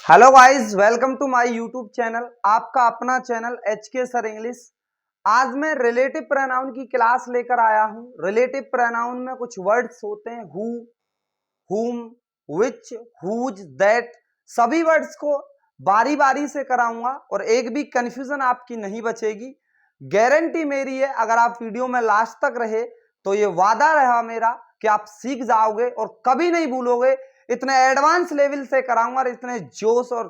Hello guys, welcome to my YouTube channel. आपका अपना channel HK sir English. आज मैं रिलेटिव प्रोनाउन की क्लास लेकर आया हूं। रिलेटिव प्रोनाउन में कुछ वर्ड्स होते हैं, हु, हुम, विच, हुज, दैट। सभी वर्ड्स को बारी बारी से कराऊंगा और एक भी कंफ्यूजन आपकी नहीं बचेगी। गारंटी मेरी है, अगर आप वीडियो में लास्ट तक रहे तो ये वादा रहा मेरा कि आप सीख जाओगे और कभी नहीं भूलोगे। इतने एडवांस लेवल से कराऊंगा और इतने जोश और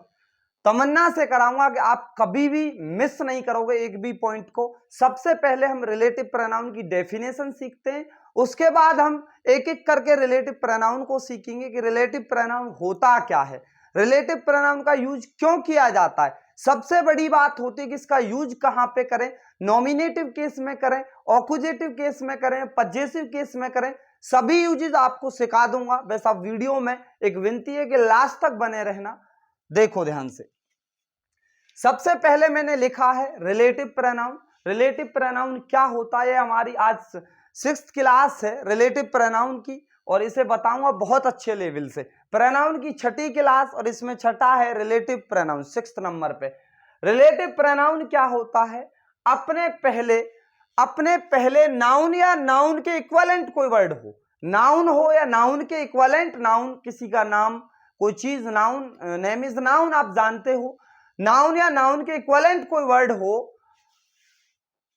तमन्ना से कराऊंगा कि आप कभी भी मिस नहीं करोगे एक भी पॉइंट को। सबसे पहले हम रिलेटिव प्रोनाउन की डेफिनेशन सीखते हैं, उसके बाद हम एक एक करके रिलेटिव प्रोनाउन को सीखेंगे कि रिलेटिव प्रोनाउन होता क्या है, रिलेटिव प्रोनाउन का यूज क्यों किया जाता है। सबसे बड़ी बात होती है कि इसका यूज कहां पे करें, नॉमिनेटिव केस में करें, ऑक्यूजेटिव केस में करें, पजेसिव केस में करें। सभी यूजेस आपको सिखा दूंगा। बस आप वीडियो में एक विनती है कि लास्ट तक बने रहना। देखो ध्यान से, सबसे पहले मैंने लिखा है रिलेटिव प्रोनाउन। रिलेटिव प्रोनाउन क्या होता है, हमारी आज 6th क्लास है रिलेटिव प्रोनाउन की और इसे बताऊंगा बहुत अच्छे लेवल से। प्रोनाउन की 6ठी क्लास और इसमें 6ठा है रिलेटिव प्रोनाउन 6th नंबर पे। रिलेटिव प्रोनाउन क्या होता है, अपने पहले नाउन या नाउन के इक्विवेलेंट कोई वर्ड हो, नाउन हो या नाउन के इक्विवेलेंट, नाउन किसी का नाम, कोई चीज, नाउन, नेम इज नाउन, आप जानते हो। नाउन या नाउन के इक्विवेलेंट कोई वर्ड हो,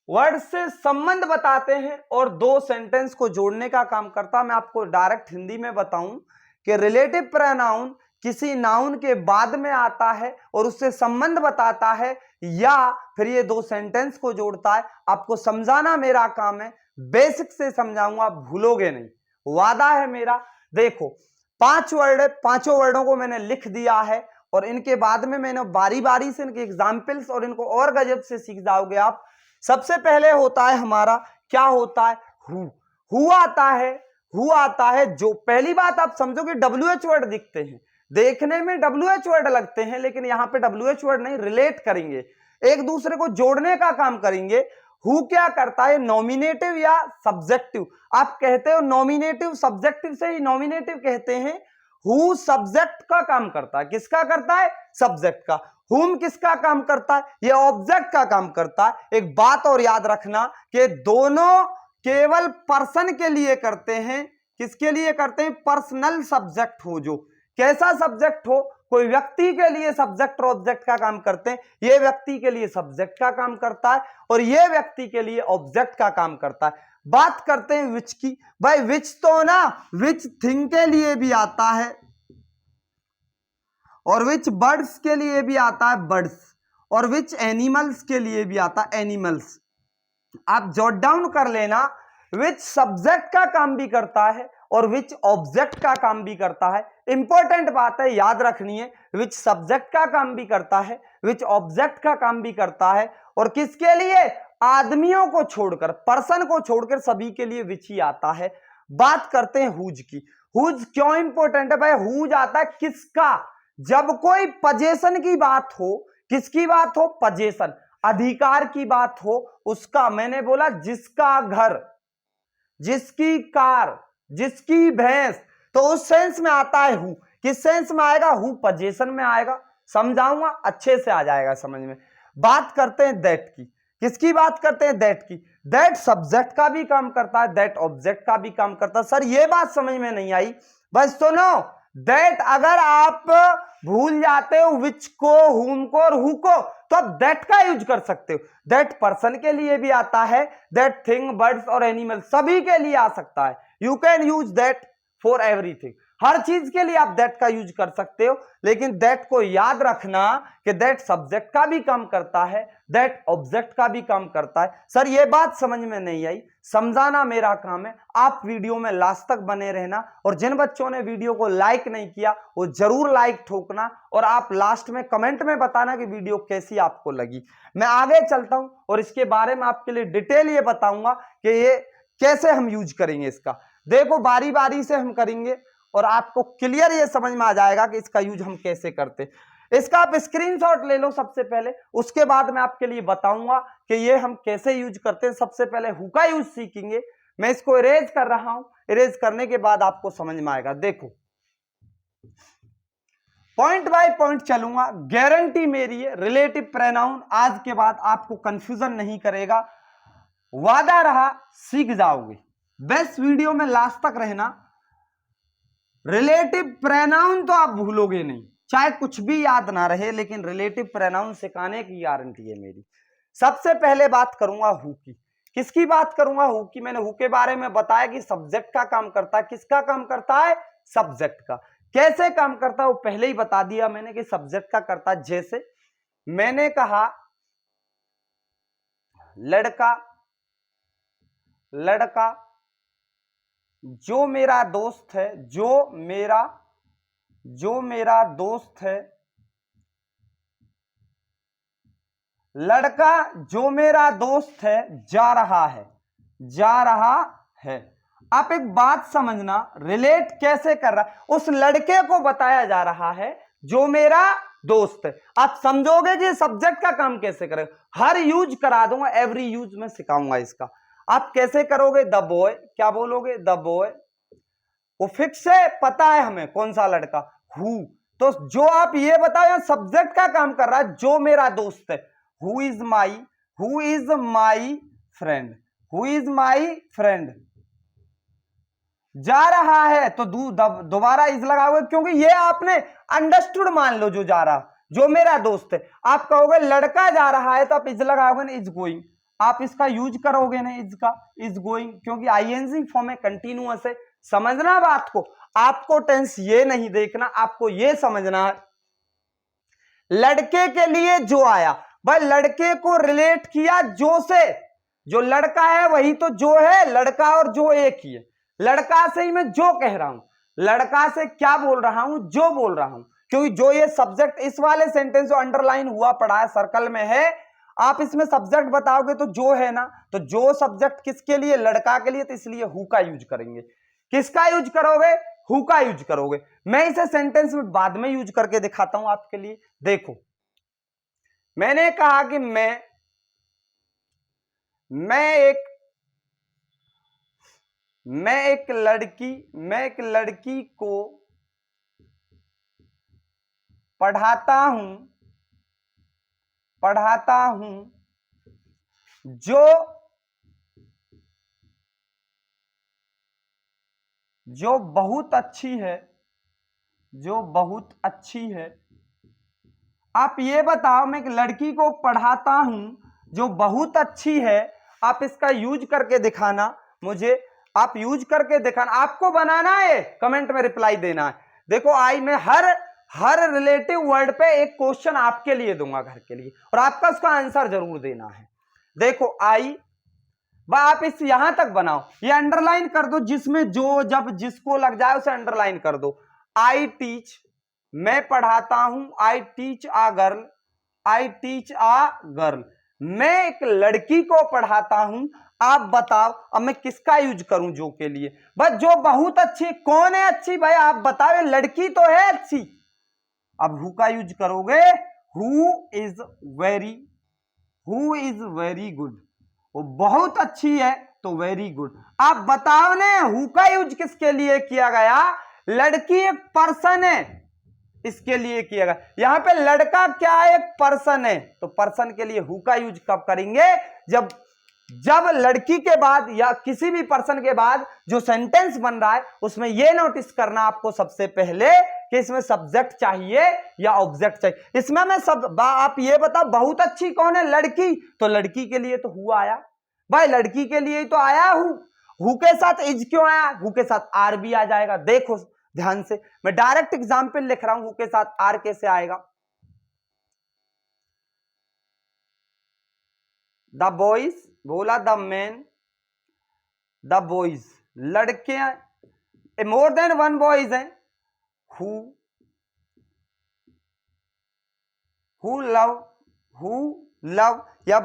वर्ड से संबंध बताते हैं और दो सेंटेंस को जोड़ने का काम करता। मैं आपको डायरेक्ट हिंदी में बताऊं कि रिलेटिव प्रोनाउन किसी नाउन के बाद में आता है और उससे संबंध बताता है या फिर ये दो सेंटेंस को जोड़ता है। आपको समझाना मेरा काम है, बेसिक से समझाऊंगा, भूलोगे नहीं, वादा है मेरा। देखो 5 वर्ड है, पांचों वर्डों को मैंने लिख दिया है और इनके बाद में मैंने बारी बारी से इनके एग्जाम्पल्स और इनको और गजब से सीख जाओगे आप। सबसे पहले होता है हमारा, क्या होता है, हु आता है। जो पहली बात आप समझो कि WH वर्ड दिखते हैं, देखने में WH वर्ड लगते हैं, लेकिन यहां पे WH वर्ड नहीं, रिलेट करेंगे, एक दूसरे को जोड़ने का काम करेंगे। हु क्या करता है, नॉमिनेटिव या सब्जेक्टिव। आप कहते हो नॉमिनेटिव, सब्जेक्टिव से ही नॉमिनेटिव कहते हैं। हु सब्जेक्ट का काम करता है, किसका करता है, सब्जेक्ट का। हुम किसका काम करता है, ये ऑब्जेक्ट का काम करता है। एक बात और याद रखना कि दोनों केवल पर्सन के लिए करते हैं। किसके लिए करते हैं, पर्सनल सब्जेक्ट हो, जो कैसा सब्जेक्ट हो, कोई व्यक्ति के लिए सब्जेक्ट और ऑब्जेक्ट का काम करते हैं। ये व्यक्ति के लिए सब्जेक्ट का काम करता है और ये व्यक्ति के लिए ऑब्जेक्ट का काम करता है। बात करते हैं विच की। भाई विच तो ना, विच थिंग के लिए भी आता है और विच बर्ड्स के लिए भी आता है, बर्ड्स, और विच एनिमल्स के लिए भी आता है, एनिमल्स। आप जॉट डाउन कर लेना, विच सब्जेक्ट का काम भी करता है और विच ऑब्जेक्ट का काम भी करता है। इंपॉर्टेंट बात है, याद रखनी है, विच सब्जेक्ट का काम भी करता है, विच ऑब्जेक्ट का काम भी करता है। और किसके लिए, आदमियों को छोड़कर, पर्सन को छोड़कर सभी के लिए विच ही आता है। बात करते हैं हुज की। हुज क्यों इंपॉर्टेंट है भाई, हुज आता है किसका, जब कोई पजेशन की बात हो, किसकी बात हो, पजेशन, अधिकार की बात हो, उसका। मैंने बोला जिसका घर, जिसकी कार, जिसकी भैंस, तो उस सेंस में आता है हु। किस सेंस में आएगा, हु पजेशन में आएगा। समझाऊंगा, अच्छे से आ जाएगा समझ में। बात करते हैं दैट की। किसकी बात करते हैं, दैट की। दैट सब्जेक्ट का भी काम करता है, दैट ऑब्जेक्ट का भी काम करता है। सर ये बात समझ में नहीं आई, बस सुनो। दैट अगर आप भूल जाते हो विच को, हुम को और हु को, तो आप दैट का यूज कर सकते हो। दैट पर्सन के लिए भी आता है, दैट थिंग, बर्ड्स और एनिमल सभी के लिए आ सकता है। You can use that for everything, हर चीज के लिए आप दैट का यूज कर सकते हो। लेकिन दैट को याद रखना कि दैट सब्जेक्ट का भी काम करता है, दैट ऑब्जेक्ट का भी काम करता है। सर ये बात समझ में नहीं आई, समझाना मेरा काम है। आप वीडियो में लास्ट तक बने रहना और जिन बच्चों ने वीडियो को लाइक नहीं किया वो जरूर लाइक ठोकना और आप लास्ट में कमेंट में बताना कि वीडियो कैसी आपको लगी। मैं आगे चलता हूं और इसके बारे में आपके लिए डिटेल ये बताऊंगा कि ये कैसे हम यूज करेंगे इसका। देखो बारी बारी से हम करेंगे और आपको क्लियर ये समझ में आ जाएगा कि इसका यूज हम कैसे करते। इसका आप स्क्रीनशॉट ले लो सबसे पहले, उसके बाद मैं आपके लिए बताऊंगा कि ये हम कैसे यूज करते हैं। सबसे पहले हु का यूज सीखेंगे। मैं इसको इरेज कर रहा हूं, इरेज करने के बाद आपको समझ में आएगा। देखो पॉइंट बाय पॉइंट चलूंगा, गारंटी मेरी है। रिलेटिव प्रोनाउन आज के बाद आपको कंफ्यूजन नहीं करेगा, वादा रहा, सीख जाओगे। बेस्ट वीडियो में लास्ट तक रहना। रिलेटिव प्रोनाउन तो आप भूलोगे नहीं, चाहे कुछ भी याद ना रहे, लेकिन रिलेटिव प्रोनाउन सिखाने की गारंटी है मेरी। सबसे पहले बात करूंगा हु की। किसकी बात करूंगा? हु की। मैंने हु के बारे में बताया कि सब्जेक्ट का काम करता है। किसका काम करता है? सब्जेक्ट का। कैसे काम करता है वो पहले ही बता दिया मैंने कि सब्जेक्ट का करता है। जैसे मैंने कहा लड़का, लड़का जो मेरा दोस्त है, जो मेरा दोस्त है, लड़का जो मेरा दोस्त है जा रहा है, जा रहा है। आप एक बात समझना, रिलेट कैसे कर रहा है, उस लड़के को बताया जा रहा है जो मेरा दोस्त है। आप समझोगे कि सब्जेक्ट का काम कैसे करेगा। हर यूज करा दूंगा, एवरी यूज में सिखाऊंगा इसका। आप कैसे करोगे? द बॉय, क्या बोलोगे? The boy. वो फिक्स है, पता है हमें कौन सा लड़का, हु। तो जो आप ये बताओ सब्जेक्ट का काम कर रहा है, जो मेरा दोस्त है। Who is my friend, who is my friend. जा रहा है तो दोबारा इज लगाओगे, क्योंकि ये आपने अंडरस्टूड मान लो, जो जा रहा, जो मेरा दोस्त है। आप कहोगे लड़का जा रहा है तो आप इज लगाओगे ना, इज गोइंग। आप इसका यूज करोगे ना इज का, इज गोइंग, क्योंकि आईएनजी फॉर्म है, कंटिन्यूअस है। समझना बात को, आपको टेंस ये नहीं देखना, आपको ये समझना है लड़के के लिए जो आया, भाई लड़के को रिलेट किया जो से। जो लड़का है वही तो जो है, लड़का और जो एक ही है। लड़का से ही मैं जो कह रहा हूं, लड़का से क्या बोल रहा हूं? जो बोल रहा हूं, क्योंकि जो ये सब्जेक्ट, इस वाले सेंटेंस जो अंडरलाइन हुआ पड़ा है, सर्कल में है, आप इसमें सब्जेक्ट बताओगे तो जो है ना, तो जो सब्जेक्ट किसके लिए? लड़का के लिए, तो इसलिए हु का यूज करेंगे। किसका यूज करोगे? हु का यूज करोगे। मैं इसे सेंटेंस में बाद में यूज करके दिखाता हूं आपके लिए। देखो, मैंने कहा कि मैं एक लड़की को पढ़ाता हूं जो बहुत अच्छी है, आप ये बताओ, मैं एक लड़की को पढ़ाता हूं जो बहुत अच्छी है। आप इसका यूज करके दिखाना मुझे, आप यूज करके दिखाना, आपको बनाना है, कमेंट में रिप्लाई देना है। देखो मैं हर रिलेटिव वर्ड पे एक क्वेश्चन आपके लिए दूंगा घर के लिए, और आपका उसका आंसर जरूर देना है। देखो आप इस यहां तक बनाओ, ये अंडरलाइन कर दो, जिसमें जो जब जिसको लग जाए उसे अंडरलाइन कर दो। आई टीच, मैं पढ़ाता हूं, आई टीच आ गर्ल। मैं एक लड़की को पढ़ाता हूं। आप बताओ अब मैं किसका यूज करूं जो के लिए? बस जो बहुत अच्छी, कौन है अच्छी? भाई आप बताओ, लड़की तो है अच्छी। अब हु का यूज करोगे, हु इज वेरी गुड। वो बहुत अच्छी है तो वेरी गुड। आप बताओ ने हु का यूज किसके लिए किया गया? लड़की एक पर्सन है, इसके लिए किया गया। यहां पे लड़का क्या है? एक पर्सन है, तो पर्सन के लिए हु का यूज कब करेंगे? जब लड़की के बाद या किसी भी पर्सन के बाद जो सेंटेंस बन रहा है, उसमें यह नोटिस करना आपको सबसे पहले कि इसमें सब्जेक्ट चाहिए या ऑब्जेक्ट चाहिए। इसमें मैं आप ये बताओ, बहुत अच्छी कौन है? लड़की, तो लड़की के लिए तो हु आया। भाई लड़की के लिए तो आया हु के साथ इज क्यों आया? हु के साथ आर भी आ जाएगा। देखो ध्यान से, मैं डायरेक्ट एग्जांपल लिख रहा हूं, हु के साथ आर कैसे आएगा। द बॉयज बोला, द मैन, द बॉयज लड़के, मोर देन वन बॉयज हैं। हु लव या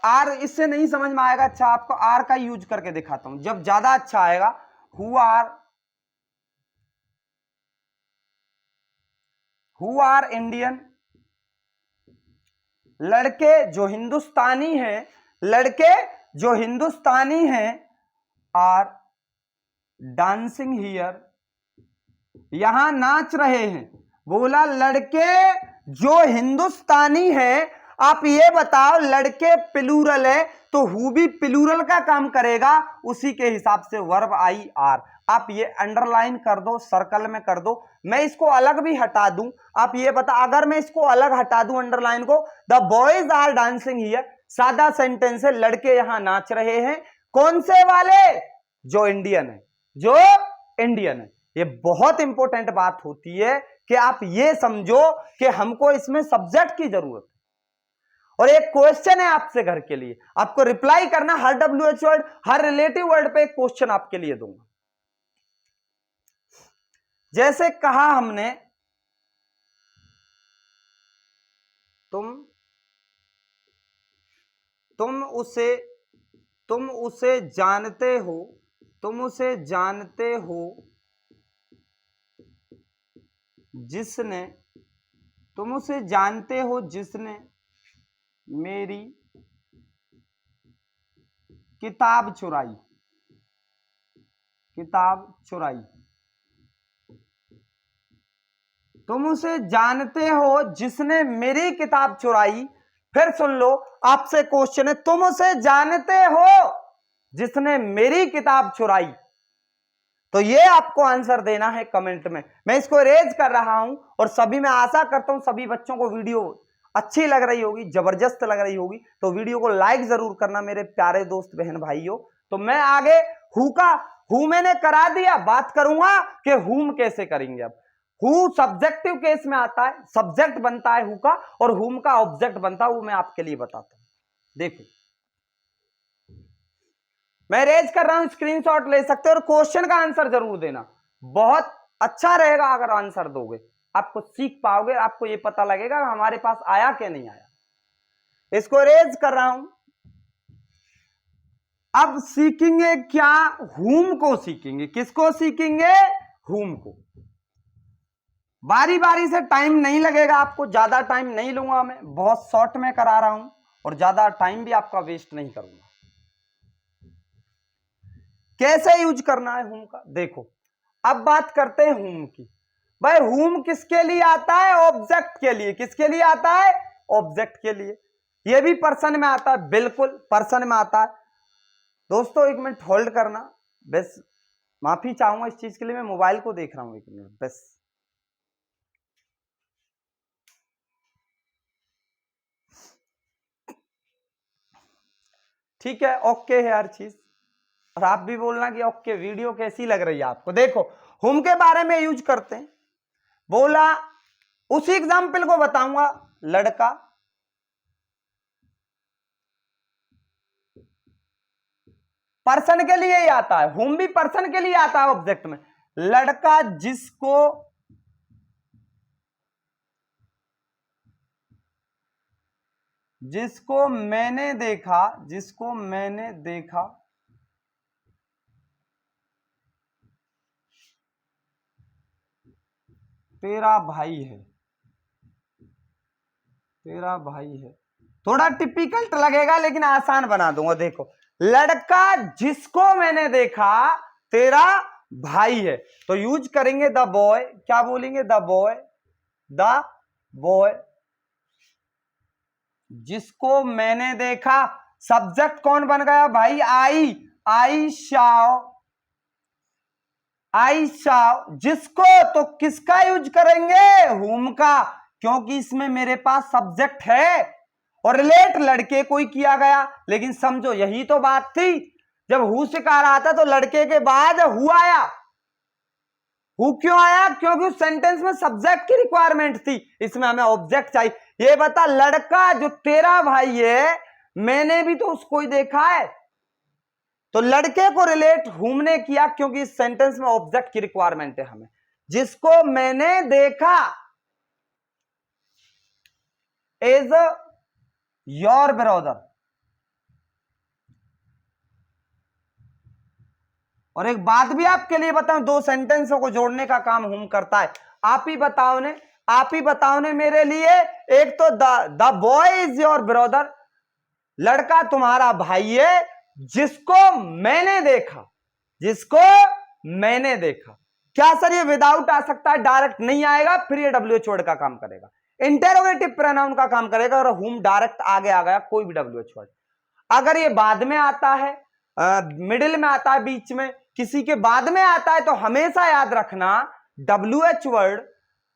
आर, इससे नहीं समझ में आएगा। अच्छा, आपको आर का यूज करके दिखाता हूं, जब ज्यादा अच्छा आएगा। हु आर इंडियन, लड़के जो हिंदुस्तानी हैं, आर डांसिंग हियर, यहां नाच रहे हैं। बोला लड़के जो हिंदुस्तानी है, आप ये बताओ लड़के प्लूरल है तो हु भी प्लूरल का काम करेगा, उसी के हिसाब से वर्ब आई आर। आप ये अंडरलाइन कर दो, सर्कल में कर दो। मैं इसको अलग भी हटा दूं, आप ये बता, अगर मैं इसको अलग हटा दूं अंडरलाइन को, the boys are dancing here, सादा सेंटेंस है, लड़के यहां नाच रहे हैं। कौन से वाले? जो इंडियन है, जो इंडियन है। ये बहुत इंपॉर्टेंट बात होती है कि आप ये समझो कि हमको इसमें सब्जेक्ट की जरूरत है। और एक क्वेश्चन है आपसे घर के लिए, आपको रिप्लाई करना, हर WH वर्ड, हर रिलेटिव वर्ड पे एक क्वेश्चन आपके लिए दूंगा। जैसे कहा हमने, तुम उसे जानते हो, तुम उसे जानते हो जिसने, तुम उसे जानते हो जिसने मेरी किताब चुराई, किताब चुराई। तुम उसे जानते हो जिसने मेरी किताब चुराई। फिर सुन लो, आपसे क्वेश्चन है, तुम उसे जानते हो जिसने मेरी किताब चुराई। तो ये आपको आंसर देना है कमेंट में। मैं इसको रेज कर रहा हूं और सभी, मैं आशा करता हूं सभी बच्चों को वीडियो अच्छी लग रही होगी, जबरदस्त लग रही होगी। तो वीडियो को लाइक जरूर करना मेरे प्यारे दोस्त बहन भाइयों। तो मैं आगे हु का, हु मैंने करा दिया, बात करूंगा कि हुम कैसे करेंगे। अब हु सब्जेक्टिव केस में आता है, सब्जेक्ट बनता है हु का, और हुम का ऑब्जेक्ट बनता है, वो मैं आपके लिए बताता हूं। देखो मैं रेज कर रहा हूं, स्क्रीनशॉट ले सकते हो और क्वेश्चन का आंसर जरूर देना। बहुत अच्छा रहेगा अगर आंसर दोगे, आपको सीख पाओगे, आपको यह पता लगेगा हमारे पास आया कि नहीं आया। इसको रेज कर रहा हूं। अब सीखेंगे क्या? हुम को सीखेंगे। किसको सीखेंगे? हुम को। बारी बारी से, टाइम नहीं लगेगा आपको, ज्यादा टाइम नहीं लूंगा, मैं बहुत शॉर्ट में करा रहा हूं और ज्यादा टाइम भी आपका वेस्ट नहीं करूंगा। कैसे यूज करना है हुम का, देखो। अब बात करते हैं हुम की। भाई हुम किसके लिए आता है? ऑब्जेक्ट के लिए। किसके लिए आता है? ऑब्जेक्ट के लिए। यह भी पर्सन में आता है, बिल्कुल पर्सन में आता है। दोस्तों एक मिनट होल्ड करना, बस माफी चाहूंगा इस चीज के लिए, मैं मोबाइल को देख रहा हूं, एक मिनट बस। ठीक है, ओके है हर चीज, और आप भी बोलना कि ओके वीडियो कैसी लग रही है आपको। देखो हुम के बारे में यूज करते हैं। बोला, उसी एग्जाम्पल को बताऊंगा, लड़का, पर्सन के लिए ही आता है, हुम भी पर्सन के लिए आता है ऑब्जेक्ट में। लड़का जिसको मैंने देखा, जिसको मैंने देखा तेरा भाई है, तेरा भाई है। थोड़ा टिपिकल लगेगा लेकिन आसान बना दूंगा। देखो, लड़का जिसको मैंने देखा तेरा भाई है, तो यूज करेंगे द बॉय। क्या बोलेंगे? द बॉय, द बॉय जिसको मैंने देखा। सब्जेक्ट कौन बन गया भाई? आई शाओ, आई शाओ। जिसको, तो किसका यूज करेंगे? हुम का, क्योंकि इसमें मेरे पास सब्जेक्ट है और रिलेट लड़के को ही किया गया। लेकिन समझो यही तो बात थी, जब हु से कह रहा था तो लड़के के बाद हु आया। हु क्यों आया? क्योंकि उस सेंटेंस में सब्जेक्ट की रिक्वायरमेंट थी, इसमें हमें ऑब्जेक्ट चाहिए। ये बता, लड़का जो तेरा भाई है, मैंने भी तो उसको ही देखा है। तो लड़के को रिलेट हुम ने किया क्योंकि इस सेंटेंस में ऑब्जेक्ट की रिक्वायरमेंट है हमें। जिसको मैंने देखा इज योर ब्रदर। और एक बात भी आपके लिए बताऊं, दो सेंटेंसों को जोड़ने का काम हुम करता है। आप ही बताओ ने मेरे लिए। एक तो the boy is your brother, लड़का तुम्हारा भाई है जिसको मैंने देखा, जिसको मैंने देखा। क्या सर ये विदाउट आ सकता है? डायरेक्ट नहीं आएगा, फिर ये WH वर्ड का काम करेगा। इंटेरोगेटिव प्रोनाउन का काम करेगा, और whom डायरेक्ट आगे आ गया कोई भी WH वर्ड। अगर ये बाद में आता है, मिडिल में आता है, बीच में, किसी के बाद में आता है, तो हमेशा याद रखना WH वर्ड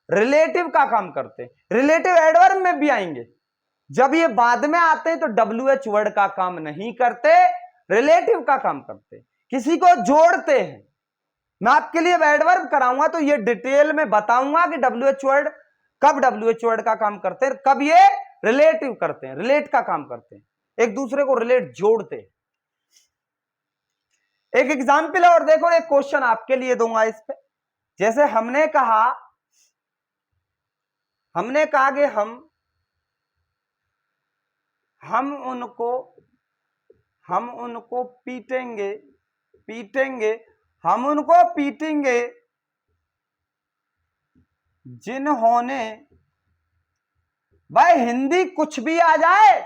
रिलेटिव का काम करते हैं। रिलेटिव एडवर्ब में भी आएंगे। जब ये बाद में आते हैं तो WH वर्ड का काम नहीं करते, रिलेटिव का काम करते, किसी को जोड़ते हैं। मैं आपके लिए एडवर्ब कराऊंगा तो ये डिटेल में बताऊंगा कि WH वर्ड कब WH वर्ड का काम करते हैं, कब ये रिलेटिव करते हैं, रिलेट का काम करते हैं, एक दूसरे को रिलेट जोड़ते हैं। एक एग्जाम्पल है और देखो, एक क्वेश्चन आपके लिए दूंगा इस पे। जैसे हमने कहा कि हम उनको पीटेंगे, हम उनको पीटेंगे जिन्होंने, भाई हिंदी कुछ भी आ जाए,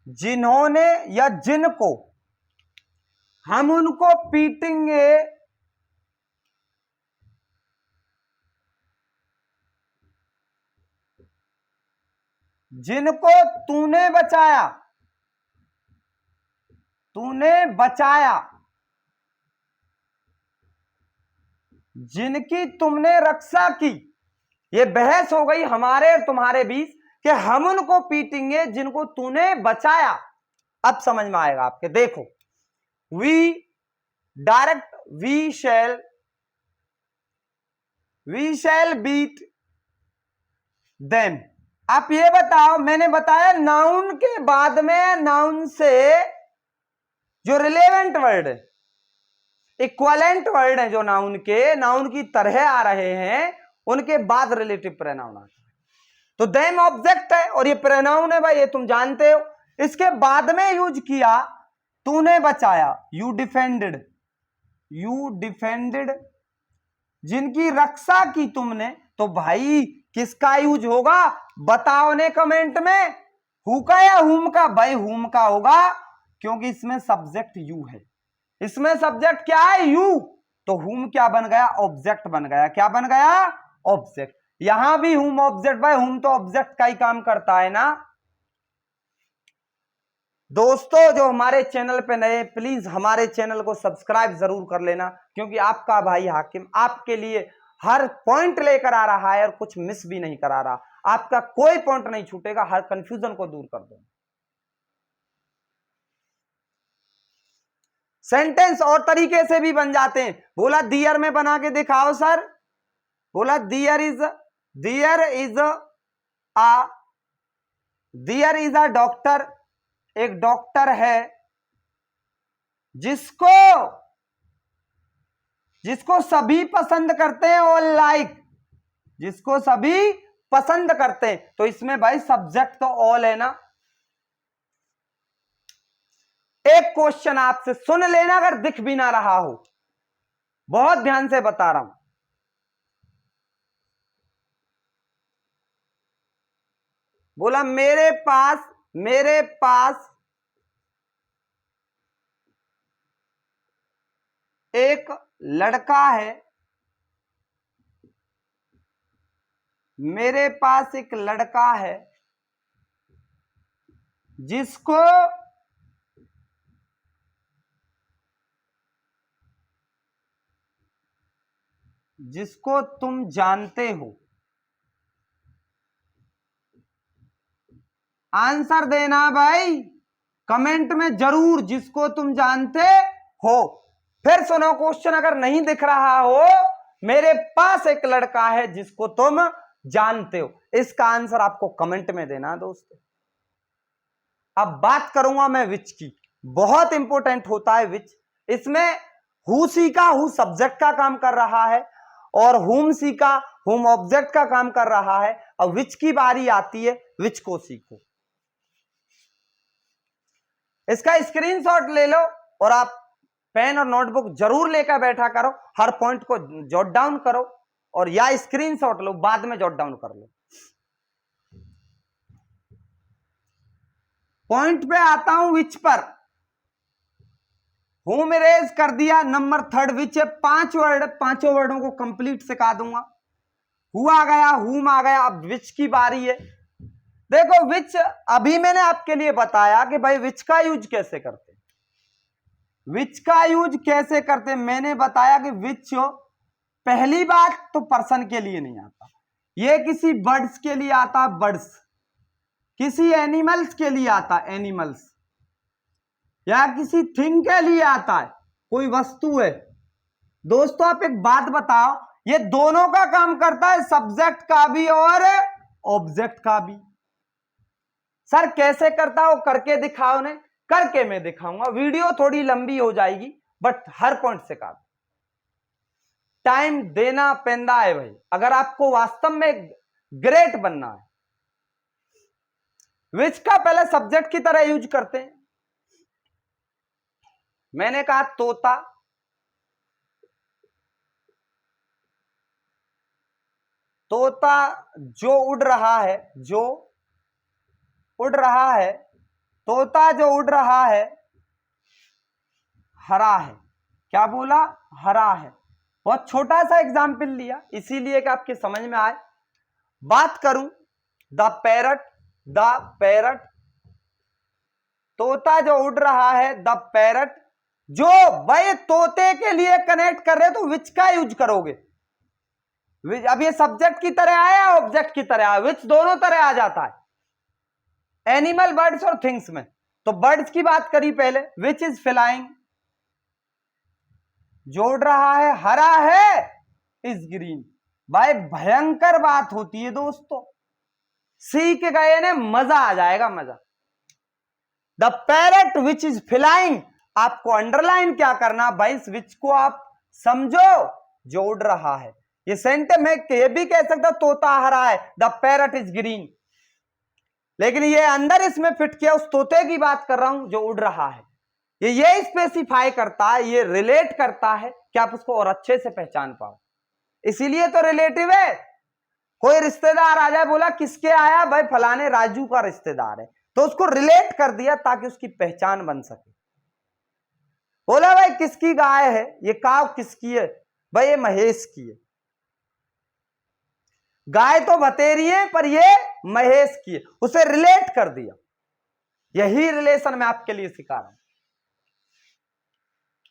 जिन्होंने या जिनको, हम उनको पीटेंगे जिनको तूने बचाया, जिनकी तुमने रक्षा की। ये बहस हो गई हमारे और तुम्हारे बीच कि हम उनको पीटेंगे जिनको तूने बचाया। अब समझ में आएगा आपके। देखो, we direct, we shall beat them. आप ये बताओ, मैंने बताया नाउन के बाद में, नाउन से जो रिलेवेंट वर्ड है, इक्विवेलेंट वर्ड है, जो नाउन की तरह आ रहे हैं, उनके बाद रिलेटिव प्रोनाउन आता है। तो देम ऑब्जेक्ट है और ये प्रोनाउन है, भाई ये तुम जानते हो। इसके बाद में यूज किया तूने बचाया, यू डिफेंडेड, जिनकी रक्षा की तुमने। तो भाई किसका यूज होगा बताओ ने कमेंट में, हु का या हुम का? भाई हुम का होगा, क्योंकि इसमें सब्जेक्ट यू है। इसमें सब्जेक्ट क्या है? यू। तो हुम क्या बन गया? ऑब्जेक्ट बन गया। क्या बन गया? ऑब्जेक्ट। यहां भी हुम ऑब्जेक्ट। भाई हुम तो ऑब्जेक्ट का ही काम करता है ना। दोस्तों जो हमारे चैनल पे नए, प्लीज हमारे चैनल को सब्सक्राइब जरूर कर लेना, क्योंकि आपका भाई हाकिम आपके लिए हर पॉइंट लेकर आ रहा है और कुछ मिस भी नहीं करा रहा। आपका कोई पॉइंट नहीं छूटेगा, हर कंफ्यूजन को दूर कर दो। सेंटेंस और तरीके से भी बन जाते हैं। बोला दियर में बना के दिखाओ सर। बोला दियर इज अ डॉक्टर, एक डॉक्टर है जिसको सभी पसंद करते हैं, और लाइक, जिसको सभी पसंद करते हैं। तो इसमें भाई सब्जेक्ट तो ऑल है ना। एक क्वेश्चन आपसे सुन लेना, अगर दिख भी ना रहा हो, बहुत ध्यान से बता रहा हूं। बोला मेरे पास एक लड़का है, मेरे पास एक लड़का है जिसको तुम जानते हो। आंसर देना भाई कमेंट में जरूर, जिसको तुम जानते हो। फिर सुनो क्वेश्चन, अगर नहीं दिख रहा हो, मेरे पास एक लड़का है जिसको तुम जानते हो, इसका आंसर आपको कमेंट में देना दोस्तों। अब बात करूंगा मैं विच की, बहुत इंपॉर्टेंट होता है विच। इसमें हु सी का, हु सब्जेक्ट का काम कर रहा है, और हुम सी का, हुम ऑब्जेक्ट का काम कर रहा है। अब विच की बारी आती है, विच को सीखो। इसका स्क्रीनशॉट ले लो और आप पेन और नोटबुक जरूर लेकर बैठा करो, हर पॉइंट को जॉट डाउन करो, और या स्क्रीनशॉट लो, बाद में जॉट डाउन कर लो। पॉइंट पे आता हूं विच पर। होम इरेज कर दिया। नंबर थर्ड विच है 5 वर्ड, पांचों वर्डों को कंप्लीट सिखा दूंगा। हु आ गया, हुम आ गया, अब विच की बारी है। देखो विच अभी मैंने आपके लिए बताया कि भाई विच का यूज कैसे करते, विच का यूज कैसे करते। मैंने बताया कि विच पहली बात तो पर्सन के लिए नहीं आता, ये किसी बर्ड्स के लिए आता, बर्ड्स, किसी एनिमल्स के लिए आता, एनिमल्स, या किसी थिंग के लिए आता है, कोई वस्तु है। दोस्तों आप एक बात बताओ, ये दोनों का काम करता है, सब्जेक्ट का भी और ऑब्जेक्ट का भी। सर कैसे करता हो, करके दिखाओ ने, करके मैं दिखाऊंगा। वीडियो थोड़ी लंबी हो जाएगी बट हर पॉइंट से काम, टाइम देना पैंदा है भाई, अगर आपको वास्तव में ग्रेट बनना है। विच का पहले सब्जेक्ट की तरह यूज करते हैं। मैंने कहा तोता, तोता जो उड़ रहा है, जो उड़ रहा है, तोता जो उड़ रहा है हरा है। क्या बोला, हरा है। बहुत छोटा सा एग्जाम्पल लिया इसीलिए कि आपके समझ में आए। बात करूं द पैरट, द पैरट, तोता जो उड़ रहा है, द पैरट, जो भाई तोते के लिए कनेक्ट कर रहे तो विच का यूज करोगे। अब ये सब्जेक्ट की तरह आया, ऑब्जेक्ट की तरह आया, विच दोनों तरह आ जाता है एनिमल, बर्ड्स और थिंग्स में। तो बर्ड्स की बात करी पहले, विच इज फ्लाइंग, जो उड़ रहा है, हरा है, इज ग्रीन। भाई भयंकर बात होती है दोस्तों, सीख गए ने मजा आ जाएगा, मजा। The parrot which is flying, आपको अंडरलाइन क्या करना भाई, इस विच को आप समझो, जो उड़ रहा है। ये सेंटेंस में ये भी कह सकता तोता हरा है, द पैरट इज ग्रीन, लेकिन ये अंदर इसमें फिट किया, उस तोते की बात कर रहा हूं जो उड़ रहा है। ये स्पेसिफाई करता है, ये रिलेट करता है कि आप उसको और अच्छे से पहचान पाओ, इसीलिए तो रिलेटिव है। कोई रिश्तेदार आ जाए, बोला किसके आया, भाई फलाने राजू का रिश्तेदार है, तो उसको रिलेट कर दिया ताकि उसकी पहचान बन सके। बोला भाई किसकी गाय है, ये काव किसकी है, भाई ये महेश की है। गाय तो बतेरी है पर ये महेश की है, उसे रिलेट कर दिया। यही रिलेशन मैं आपके लिए सिखा रहा हूं।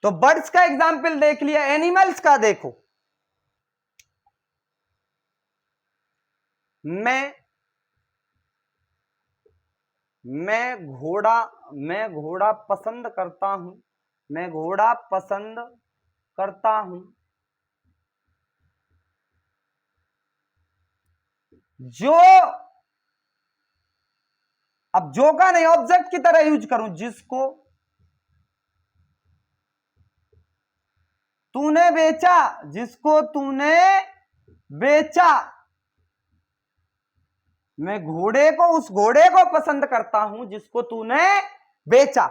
तो बर्ड्स का एग्जाम्पल देख लिया, एनिमल्स का देखो। मैं घोड़ा पसंद करता हूं, मैं घोड़ा पसंद करता हूं। जो, अब जो का नहीं ऑब्जेक्ट की तरह यूज करूं, जिसको तूने बेचा, जिसको तूने बेचा। मैं घोड़े को, उस घोड़े को पसंद करता हूं जिसको तूने बेचा।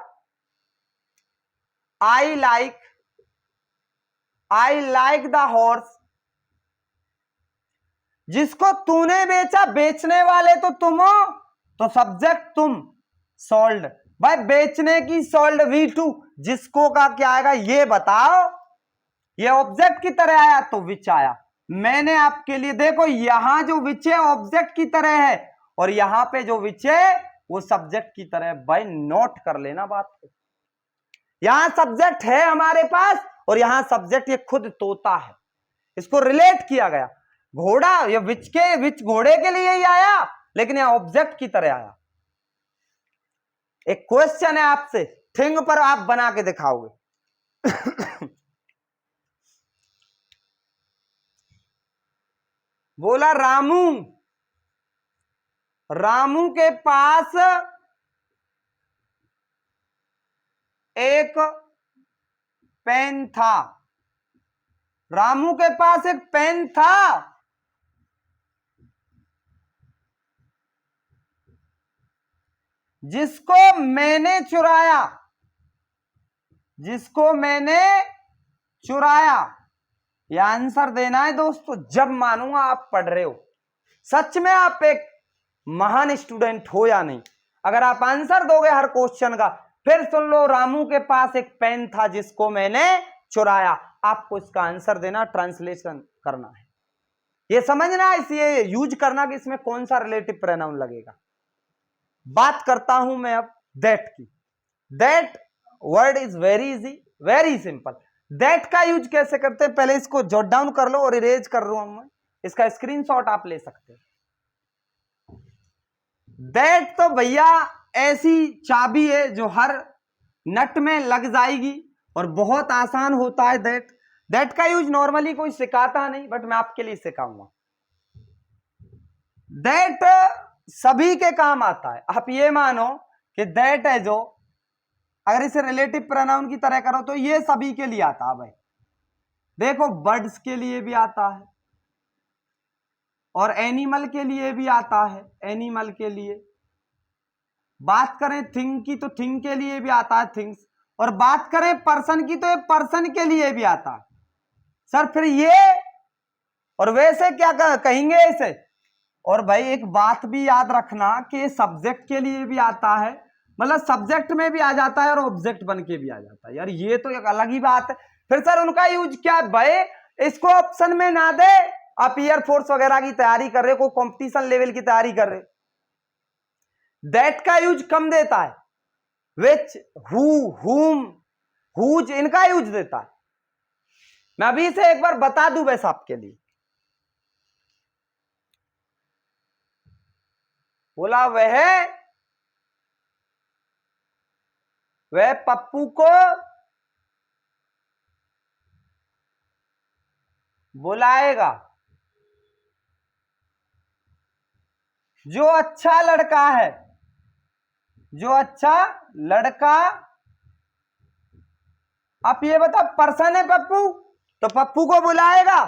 आई लाइक द हॉर्स, जिसको तूने बेचा, बेचने वाले तो तुम हो, तो सब्जेक्ट तुम, सोल्ड। भाई बेचने की सोल्ड, V2, जिसको का क्या आएगा ये बताओ। ये ऑब्जेक्ट की तरह आया तो विच आया। मैंने आपके लिए देखो, यहां जो विच है ऑब्जेक्ट की तरह है, और यहां पे जो विच है वो सब्जेक्ट की तरह है। भाई नोट कर लेना बात को, यहां सब्जेक्ट है हमारे पास और यहां सब्जेक्ट ये खुद तोता है, इसको रिलेट किया गया। घोड़ा ये विच घोड़े के लिए ही आया, लेकिन यहां ऑब्जेक्ट की तरह आया। एक क्वेश्चन है आपसे, थिंग पर आप बना के दिखाओगे। बोला रामू के पास एक पेन था, रामू के पास एक पेन था, जिसको मैंने चुराया, जिसको मैंने चुराया। यह आंसर देना है दोस्तों, जब मानूंगा आप पढ़ रहे हो, सच में आप एक महान स्टूडेंट हो या नहीं। अगर आप आंसर दोगे हर क्वेश्चन का फिर सुन लो, रामू के पास एक पेन था जिसको मैंने चुराया। आपको इसका आंसर देना, ट्रांसलेशन करना है, ये समझना है, इसलिए यूज करना कि इसमें कौन सा रिलेटिव प्रोनाउन लगेगा। बात करता हूं मैं अब दैट की। That word is very easy, very simple. That का यूज कैसे करते हैं, पहले इसको जॉट डाउन कर लो और इरेज कर रहा हूं मैं, इसका स्क्रीनशॉट आप ले सकते हैं। दैट तो भैया ऐसी चाबी है जो हर नट में लग जाएगी और बहुत आसान होता है दैट। दैट का यूज नॉर्मली कोई सिखाता नहीं, बट मैं आपके लिए सिखाऊंगा। दैट सभी के काम आता है। आप ये मानो कि दैट है जो, अगर इसे रिलेटिव प्रोनाउन की तरह करो तो ये सभी के लिए आता है भाई। देखो, बर्ड्स के लिए भी आता है और एनिमल के लिए भी आता है, एनिमल के लिए। बात करें थिंग की तो थिंग के लिए भी आता है, थिंग्स। और बात करें पर्सन की तो ये पर्सन के लिए भी आता है। सर फिर ये और वैसे क्या कहेंगे इसे? और भाई एक बात भी याद रखना कि सब्जेक्ट के लिए भी आता है, मतलब सब्जेक्ट में भी आ जाता है और ऑब्जेक्ट बन के भी आ जाता है। यार ये तो एक अलग ही बात है। फिर सर उनका यूज क्या है भाई? इसको ऑप्शन में ना दे, आप एयरफोर्स वगैरह की तैयारी कर रहे हो, कोई कंपटीशन लेवल की तैयारी कर रहे हो, दैट का यूज कम देता है। विच, हु, हुम, हुज, इनका यूज देता है। मैं अभी से एक बार बता दूं वैसे आपके लिए। बोला वह पप्पू को बुलाएगा। जो अच्छा लड़का है, जो अच्छा लड़का, आप ये बताओ पर्सन है पप्पू, तो पप्पू को बुलाएगा।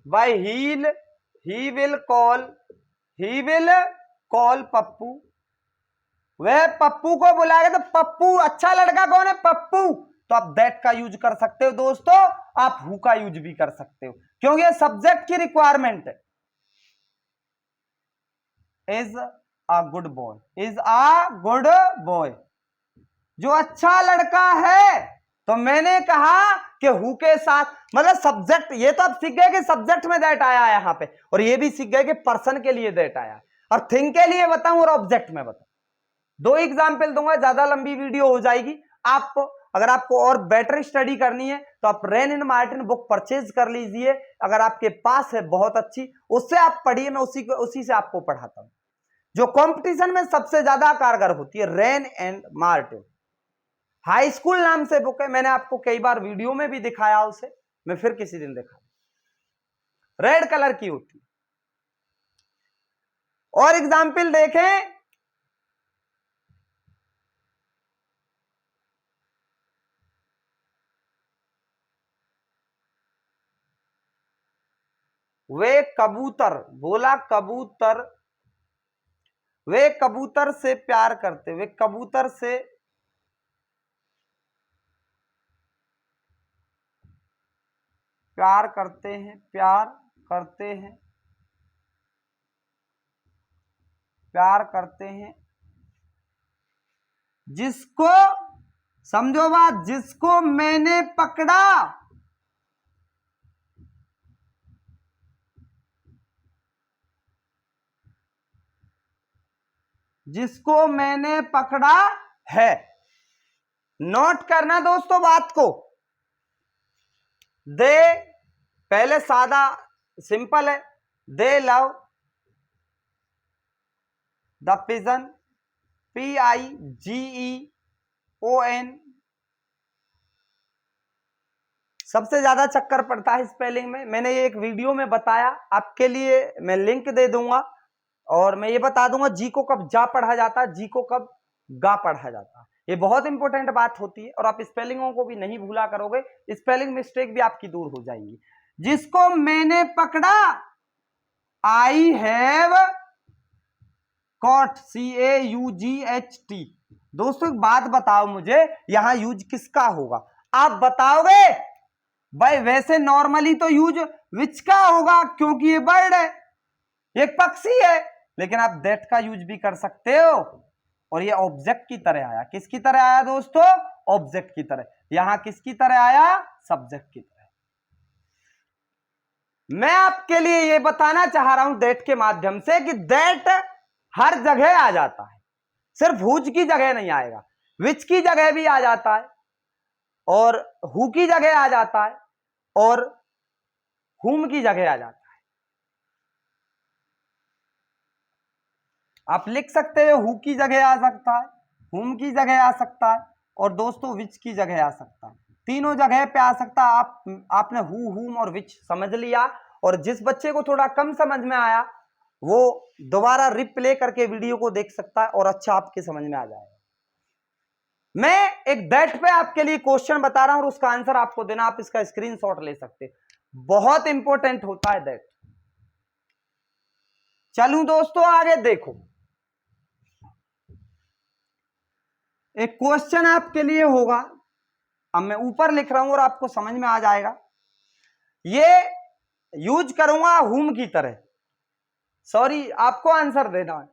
By he will call Pappu. वह पप्पू को बुलाएगा, तो पप्पू अच्छा लड़का कौन है? पप्पू। तो आप दैट का यूज कर सकते हो दोस्तों, आप हु का यूज भी कर सकते हो, क्योंकि ये सब्जेक्ट की रिक्वायरमेंट है। Is a good boy, is a good boy, जो अच्छा लड़का है। तो मैंने कहा कि हु के साथ, मतलब सब्जेक्ट, ये तो आप सीख गए कि सब्जेक्ट में दैट आया है यहां पे, और ये भी सीख गए कि पर्सन के लिए दैट आया है, और थिंग के लिए बताऊं और ऑब्जेक्ट में बताऊं। दो एग्जाम्पल दूंगा, ज्यादा लंबी वीडियो हो जाएगी। आप अगर आपको और बेटर स्टडी करनी है तो आप rain and Martin book purchase कर लीजिए, अगर आपके पास है बहुत अच्छी, उससे आप पढ़िए, मैं उसी से आपको पढ़ाता हूं। जो कंपटीशन में सबसे ज्यादा कारगर होती है, rain and Martin, high school नाम से बुक है। मैंने आपको कई बार वीडियो में भी दिखाया उसे, मैं फिर किसी दिन दिखा। रेड कलर की होती है। और एग्जाम्पल देखें, वे कबूतर, बोला कबूतर, वे कबूतर से प्यार करते, वे कबूतर से प्यार करते हैं, प्यार करते हैं, प्यार करते हैं। जिसको, समझो बात, जिसको मैंने पकड़ा, जिसको मैंने पकड़ा है। नोट करना दोस्तों बात को। दे, पहले सादा सिंपल है, दे लव द पिजन, PIGEON। सबसे ज्यादा चक्कर पड़ता है स्पेलिंग में, मैंने ये एक वीडियो में बताया, आपके लिए मैं लिंक दे दूंगा, और मैं ये बता दूंगा जी को कब जा पढ़ा जाता है, जी को कब गा पढ़ा जाता है। ये बहुत इंपॉर्टेंट बात होती है, और आप स्पेलिंगों को भी नहीं भूला करोगे, स्पेलिंग मिस्टेक भी आपकी दूर हो जाएंगी। जिसको मैंने पकड़ा, आई हैव कॉट, CAUGHT। दोस्तों एक बात बताओ मुझे, यहां यूज किसका होगा? आप बताओगे भाई? वैसे नॉर्मली तो यूज विच का होगा, क्योंकि ये बर्ड है, एक पक्षी है, लेकिन आप दैट का यूज भी कर सकते हो। और ये ऑब्जेक्ट की तरह आया। किसकी तरह आया दोस्तों? ऑब्जेक्ट की तरह। यहां किसकी तरह आया? सब्जेक्ट की तरह। मैं आपके लिए ये बताना चाह रहा हूं दैट के माध्यम से कि दैट हर जगह आ जाता है, सिर्फ हुज की जगह नहीं आएगा, विच की जगह भी आ जाता है, और हु की जगह आ जाता है, और हुम की जगह आ जाता है। आप लिख सकते हो हु की जगह आ सकता है, हुम की जगह आ सकता है, और दोस्तों विच की जगह आ सकता है। तीनों जगह पे आ सकता है। आपने हु, हुम और विच समझ लिया। और जिस बच्चे को थोड़ा कम समझ में आया वो दोबारा रिप्ले करके वीडियो को देख सकता है और अच्छा आपके समझ में आ जाएगा। मैं एक दैट पे आपके लिए क्वेश्चन बता रहा हूं और उसका आंसर आपको देना। आप इसका स्क्रीनशॉट ले सकते हैं, बहुत इंपॉर्टेंट होता है दैट। चलूं दोस्तों आगे, देखो एक क्वेश्चन आपके लिए होगा। अब मैं ऊपर लिख रहा हूं और आपको समझ में आ जाएगा। ये यूज करूंगा हुम की तरह, सॉरी आपको आंसर देना है।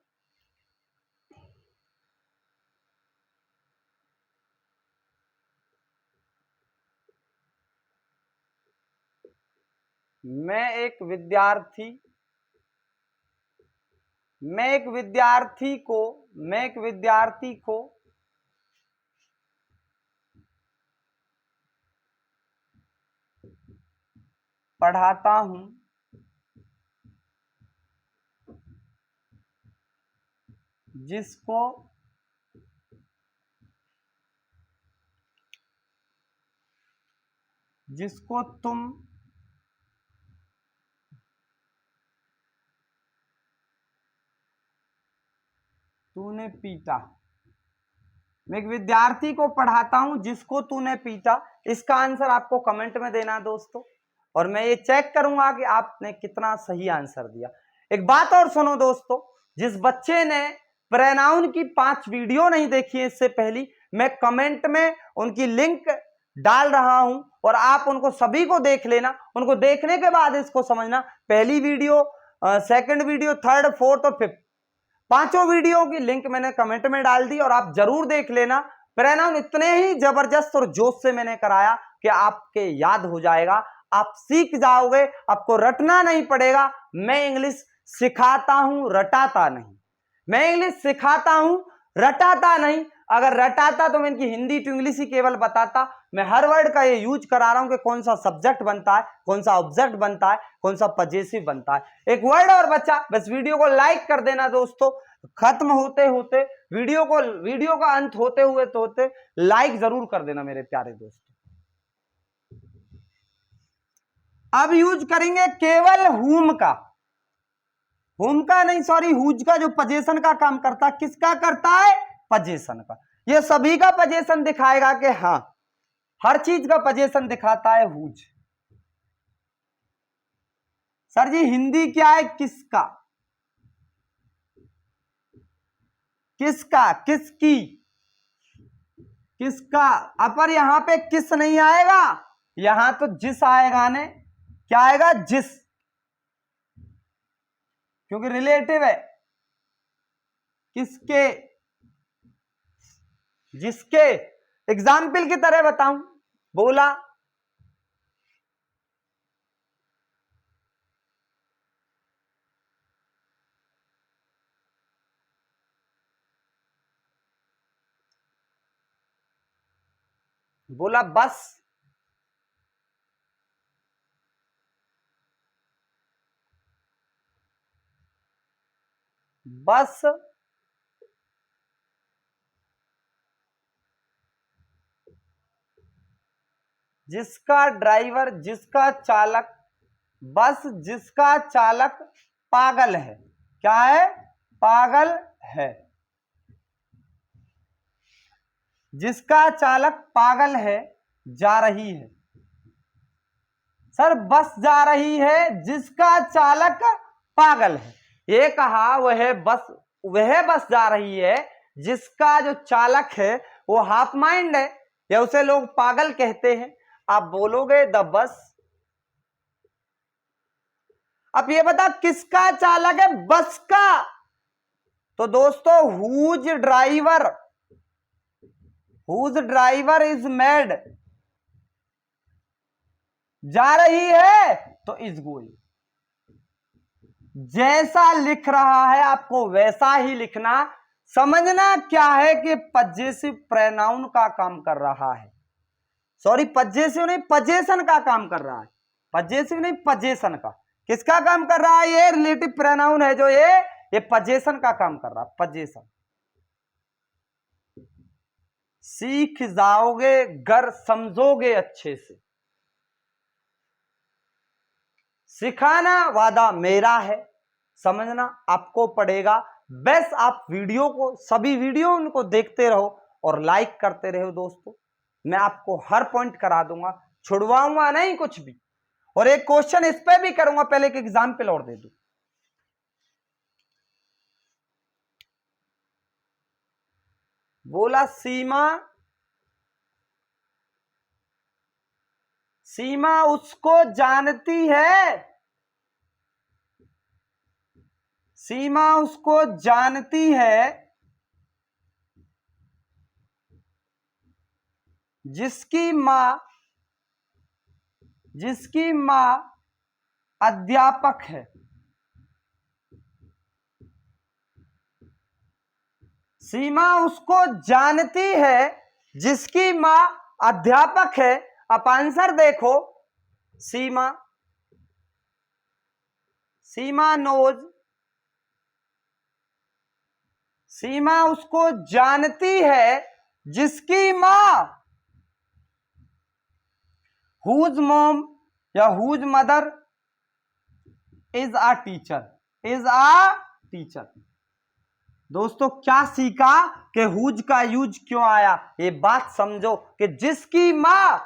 मैं एक विद्यार्थी को पढ़ाता हूं जिसको तूने पीटा। मैं एक विद्यार्थी को पढ़ाता हूं जिसको तूने पीटा। इसका आंसर आपको कमेंट में देना है दोस्तों, और मैं ये चेक करूंगा कि आपने कितना सही आंसर दिया। एक बात और सुनो दोस्तों, जिस बच्चे ने प्रोनाउन की 5 वीडियो नहीं देखी है इससे पहली, मैं कमेंट में उनकी लिंक डाल रहा हूं और आप उनको सभी को देख लेना। उनको देखने के बाद इसको समझना। पहली video, second video, third, fourth और फिफ्थ, 5 वीडियो की लिंक मैंने कमेंट में डाल दी और आप जरूर देख लेना। प्रोनाउन इतने ही जबरदस्त और जोश से मैंने कराया कि आपके याद हो जाएगा, आप सीख जाओगे, आपको रटना नहीं पड़ेगा। मैं इंग्लिश सिखाता हूं, रटाता नहीं। मैं इंग्लिश सिखाता हूं, रटाता नहीं। अगर रटाता तो मैं इनकी हिंदी टू इंग्लिश ही केवल बताता। मैं हर वर्ड का ये यूज करा रहा हूं कि कौन सा सब्जेक्ट बनता है, कौन सा ऑब्जेक्ट बनता है, कौन सा पजेसिव बनता है। एक वर्ड और बच्चा, बस वीडियो को लाइक कर देना दोस्तों। खत्म होते होते वीडियो का अंत होते लाइक जरूर कर देना मेरे प्यारे दोस्तों। अब यूज करेंगे केवल हुम का नहीं, सॉरी, हुज का, जो पजेशन का काम करता है। किसका करता है? पजेशन का। ये सभी का पजेशन दिखाएगा कि हाँ, हर चीज का पजेशन दिखाता है हुज। सर जी हिंदी क्या है? किसका, किसकी, किसका। अपर यहां पे किस नहीं आएगा, यहां तो जिस आएगा ने। क्या आएगा? जिस, क्योंकि रिलेटिव है। किसके, जिसके। एग्जाम्पल की तरह बताऊं, बोला बस, बस जिसका ड्राइवर, जिसका चालक, बस जिसका चालक पागल है। क्या है? पागल है। जिसका चालक पागल है, जा रही है। सर बस जा रही है, जिसका चालक पागल है। ये कहा वह बस जा रही है, जिसका जो चालक है वो हाफ माइंड है, या उसे लोग पागल कहते हैं। आप बोलोगे द बस। अब ये बता किसका चालक है? बस का। तो दोस्तों हुज ड्राइवर इज मेड, जा रही है तो इज गोइंग। जैसा लिख रहा है आपको वैसा ही लिखना। समझना क्या है कि पजेसिव प्रोनाउन का काम कर रहा है, सॉरी पजेसिव नहीं, पजेशन का काम कर रहा है, पजेसिव नहीं पजेशन का। किसका काम कर रहा है? ये रिलेटिव प्रोनाउन है जो ये पजेशन का काम कर रहा है, पजेशन। सीख जाओगे गर समझोगे अच्छे से। सिखाना वादा मेरा है, समझना आपको पड़ेगा। बस आप वीडियो को, सभी वीडियो उनको देखते रहो और लाइक करते रहो दोस्तों। मैं आपको हर पॉइंट करा दूंगा, छुड़वाऊंगा नहीं कुछ भी। और एक क्वेश्चन इस पे भी करूंगा, पहले एक एग्जाम्पल और दे दूं। बोला सीमा उसको जानती है, सीमा उसको जानती है जिसकी मां अध्यापक है। सीमा उसको जानती है जिसकी मां अध्यापक है। अब आंसर देखो, सीमा नोज, सीमा उसको जानती है जिसकी मां, हुज मॉम या whose mother is a teacher. दोस्तों क्या सीखा कि हुज का यूज क्यों आया? ये बात समझो कि जिसकी मां,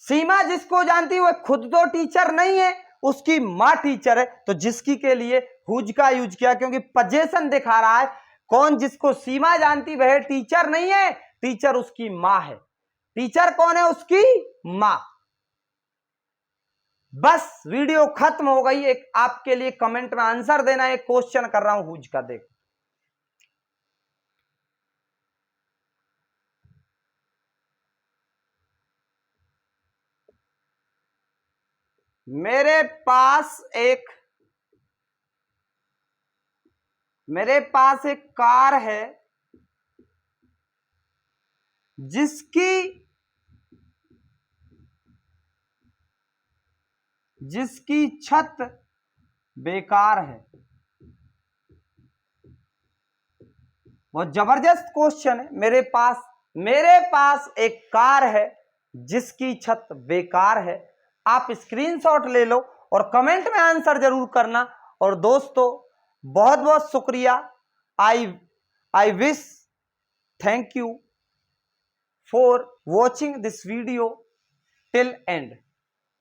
सीमा जिसको जानती है वो खुद तो टीचर नहीं है, उसकी मां टीचर है, तो जिसकी के लिए हुज का यूज किया, क्योंकि पजेशन दिखा रहा है। कौन जिसको सीमा जानती वह टीचर नहीं है, टीचर उसकी मां है। टीचर कौन है? उसकी मां। बस वीडियो खत्म हो गई। एक आपके लिए कमेंट में आंसर देना, एक क्वेश्चन कर रहा हूं हुज का, देख। मेरे पास एक कार है जिसकी छत बेकार है। बहुत जबरदस्त क्वेश्चन है। मेरे पास एक कार है जिसकी छत बेकार है। आप स्क्रीनशॉट ले लो और कमेंट में आंसर जरूर करना। और दोस्तों बहुत बहुत शुक्रिया। I wish thank you for watching this video till and.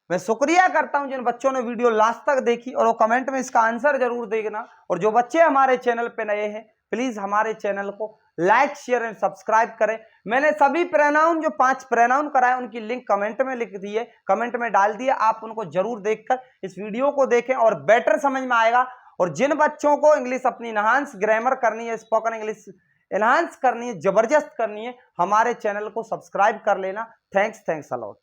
मैं शुक्रिया करता हूं जिन बच्चों ने वीडियो लास्ट तक देखी, और वो कमेंट में इसका आंसर जरूर देना। और जो बच्चे हमारे चैनल पे नए हैं, प्लीज हमारे चैनल को लाइक शेयर एंड सब्सक्राइब करें। मैंने सभी प्रोनाउन, जो 5 प्रोनाउन कराए, उनकी लिंक कमेंट में लिख दी है, कमेंट में डाल दिया। आप उनको जरूर देखकर इस वीडियो को देखें और बेटर समझ में आएगा। और जिन बच्चों को इंग्लिश अपनी एनहांस ग्रामर करनी है, स्पोकन इंग्लिश एनहांस करनी है, जबरदस्त करनी है, हमारे चैनल को सब्सक्राइब कर लेना। Thanks a lot.